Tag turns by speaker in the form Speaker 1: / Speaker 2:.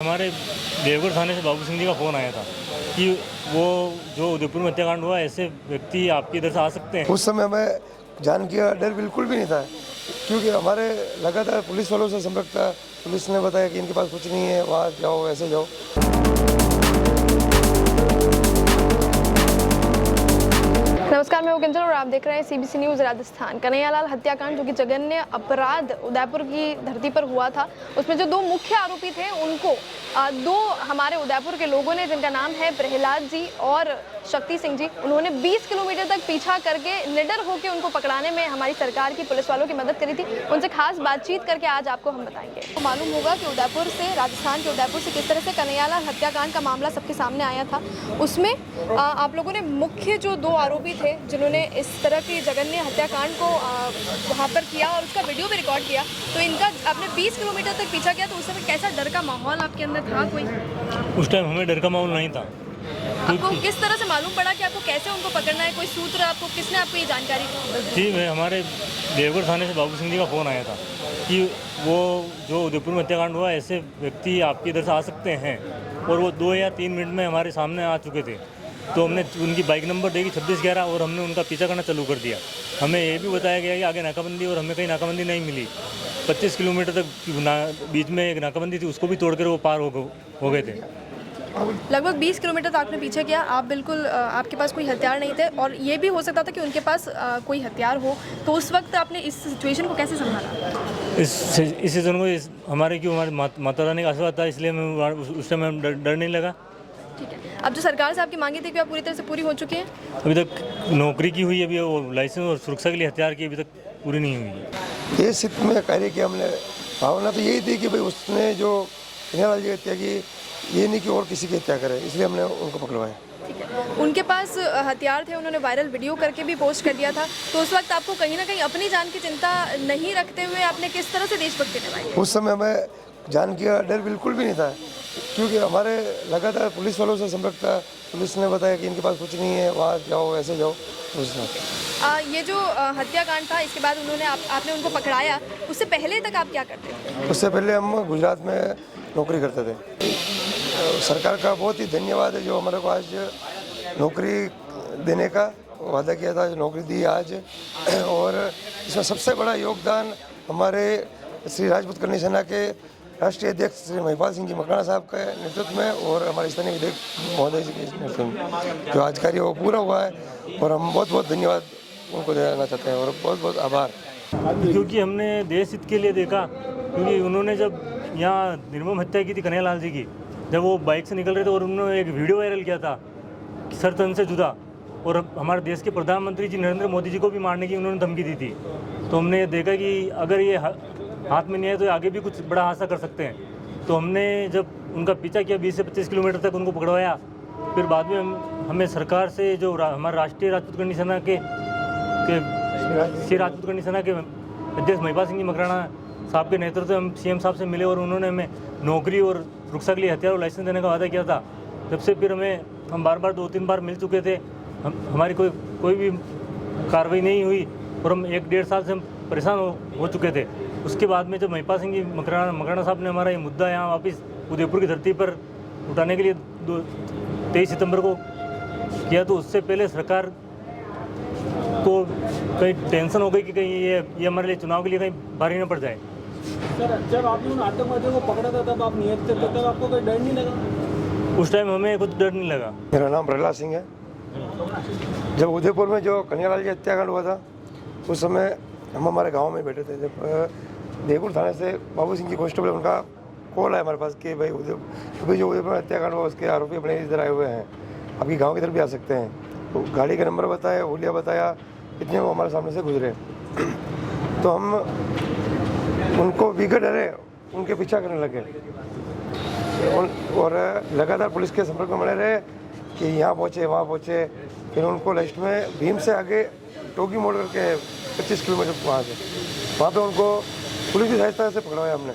Speaker 1: हमारे देवगढ़ थाने से बाबू सिंह जी का फ़ोन आया था कि वो जो उदयपुर में हत्याकांड हुआ ऐसे व्यक्ति आपके इधर से आ सकते हैं।
Speaker 2: उस समय हमें जान का डर बिल्कुल भी नहीं था, क्योंकि हमारे लगातार पुलिस वालों से संपर्क था। पुलिस ने बताया कि इनके पास कुछ नहीं है, वहाँ जाओ, ऐसे जाओ।
Speaker 3: नमस्कार, मैं गुंजन और आप देख रहे हैं सीबीसी न्यूज़ राजस्थान। कन्हैयालाल हत्याकांड जो कि जघन्य अपराध उदयपुर की धरती पर हुआ था, उसमें जो दो मुख्य आरोपी थे उनको दो हमारे उदयपुर के लोगों ने, जिनका नाम है प्रहलाद जी और शक्ति सिंह जी, उन्होंने 20 किलोमीटर तक पीछा करके निडर होकर उनको पकड़ाने में हमारी सरकार की पुलिस वालों की मदद करी थी। उनसे खास बातचीत करके आज आपको हम बताएंगे। तो मालूम होगा कि उदयपुर से, राजस्थान के उदयपुर से किस तरह से कन्हैयालाल हत्याकांड का मामला सबके सामने आया था। उसमें आप लोगों ने मुख्य जो दो आरोपी थे जिन्होंने इस तरह की जघन्य हत्याकांड को वहाँ पर किया और उसका वीडियो भी रिकॉर्ड किया, तो इनका आपने 20 किलोमीटर तक पीछा किया। तो उस समय कैसा डर का माहौल आपके अंदर था? कोई
Speaker 1: उस टाइम हमें डर का माहौल नहीं था।
Speaker 3: आपको किस तरह से मालूम पड़ा कि आपको कैसे उनको पकड़ना है? कोई सूत्र आपको, किसने आपको ये जानकारी दी?
Speaker 1: जी, मैं हमारे देवगढ़ थाने से बाबू सिंह जी का फ़ोन आया था कि वो जो उदयपुर में हत्याकांड हुआ ऐसे व्यक्ति आपके इधर से आ सकते हैं, और वो 2 या 3 मिनट में हमारे सामने आ चुके थे। तो हमने उनकी बाइक नंबर देखी 2611 और हमने उनका पीछा करना चालू कर दिया। हमें ये भी बताया गया कि आगे नाकाबंदी, और हमें कहीं नाकाबंदी नहीं मिली। 25 किलोमीटर तक बीच में एक नाकाबंदी थी, उसको भी तोड़कर वो पार हो गए थे।
Speaker 3: लगभग 20 किलोमीटर तक आपने पीछे किया। आप बिल्कुल, आपके पास कोई हथियार नहीं थे और ये भी हो सकता था कि उनके पास कोई हथियार हो। तो उस वक्त आपने इस सिचुएशन को कैसे संभाला?
Speaker 1: इस सीज़न को हमारे माता रानी का आशीर्वाद था, इसलिए मैं उस टाइम में डर नहीं लगा।
Speaker 3: ठीक है, अब जो सरकार से आपकी मांगी थी, क्या पूरी तरह से पूरी हो चुकी है?
Speaker 1: अभी तक नौकरी की हुई, अभी वो लाइसेंस और सुरक्षा के लिए हथियार की अभी तक पूरी नहीं हुई।
Speaker 2: ये हित में कार्य किया हमने। भावना तो यही थी कि भाई उसने जो कन्हैयालाल जी हत्या की, ये नहीं कि और किसी की हत्या करे, इसलिए हमने उनको पकड़वाया।
Speaker 3: ठीक है, उनके पास हथियार थे, उन्होंने वायरल वीडियो करके भी पोस्ट कर दिया था। तो उस वक्त आपको कहीं ना कहीं अपनी जान की चिंता नहीं रखते हुए आपने किस तरह से देशभक्ति निभाई?
Speaker 2: उस समय हमें जान का डर बिल्कुल भी नहीं था, क्योंकि हमारे लगातार पुलिस वालों से संपर्क था। पुलिस ने बताया कि इनके पास कुछ नहीं है, वहाँ जाओ, ऐसे जाओ।
Speaker 3: ये जो हत्याकांड था, इसके बाद उन्होंने आपने उनको पकड़ाया, उससे पहले तक आप क्या करते थे?
Speaker 2: उससे पहले हम गुजरात में नौकरी करते थे। सरकार का बहुत ही धन्यवाद है जो हमारे को आज नौकरी देने का वादा किया था, जो नौकरी दी आज। और इसमें सबसे बड़ा योगदान हमारे श्री राजपूत करनी सेना के राष्ट्रीय अध्यक्ष श्री महिपाल सिंह जी मकराना साहब के नेतृत्व में और हमारे स्थानीय विधायक महोदय जी के नेतृत्व में जो आज कार्य वो पूरा हुआ है, और हम बहुत बहुत धन्यवाद उनको देना चाहते हैं और बहुत बहुत आभार।
Speaker 1: क्योंकि हमने देश हित के लिए देखा, क्योंकि उन्होंने जब यहाँ निर्मम हत्या की थी कन्हैयालाल जी की, जब वो बाइक से निकल रहे थे और उन्होंने एक वीडियो वायरल किया था सर तन से जुदा, और हमारे देश के प्रधानमंत्री जी नरेंद्र मोदी जी को भी मारने की उन्होंने धमकी दी थी। तो हमने देखा कि अगर ये हाथ में नहीं है तो आगे भी कुछ बड़ा हादसा कर सकते हैं। तो हमने जब उनका पीछा किया 20 से 25 किलोमीटर तक उनको पकड़वाया। फिर बाद में हमें सरकार से जो हमारे राष्ट्रीय राजपूत करनी सेना के श्री राजपूत करनी सेना के अध्यक्ष महिपाल सिंह जी मकराना साहब के नेतृत्व में हम सीएम साहब से मिले, और उन्होंने हमें नौकरी और सुरक्षा के लिए हथियार और लाइसेंस देने का वादा किया था। जब से फिर हम बार 2-3 बार मिल चुके थे, हमारी कोई भी कार्रवाई नहीं हुई, और हम 1-1.5 साल से हम परेशान हो चुके थे। उसके बाद में जब महिपाल सिंह जी मकराना साहब ने हमारा ये मुद्दा यहाँ वापस उदयपुर की धरती पर उठाने के लिए 23 सितंबर को किया, तो उससे पहले सरकार को कहीं टेंशन हो गई कि कहीं ये हमारे लिए चुनाव के लिए कहीं भारी न पड़ जाए।
Speaker 4: सर, जब आपने उन आतंकवादियों को पकड़ा था तब आप नियत थे, तब आपको कोई डर नहीं लगा?
Speaker 1: उस टाइम हमें कुछ डर नहीं लगा।
Speaker 2: मेरा नाम प्रहलाद सिंह है। जब उदयपुर में जो कन्हैयालाल जी हत्याकांड हुआ था, उस समय हम हमारे गांव में बैठे थे। जब देवगढ़ थाने से बाबू सिंह जी कांस्टेबल, उनका कॉल आया हमारे पास कि भाई जो उदयपुर में हत्याकांड हुआ उसके आरोपी अपने इधर आए हुए हैं, आपकी गाँव की तरफ भी आ सकते हैं। तो गाड़ी का नंबर बताया, हुलिया बताया, इतने वो हमारे सामने से गुजरे। तो हम उनको बिगड़ डरे, उनके पीछा करने लगे, और लगातार पुलिस के संपर्क में बने रहे कि यहाँ पहुँचे, वहाँ पहुँचे। फिर उनको लास्ट में भीम से आगे टोगी मोड़ करके 25 किलोमीटर वहाँ से, वहाँ पे उनको पुलिस की सहायता से पकड़वाया हमने।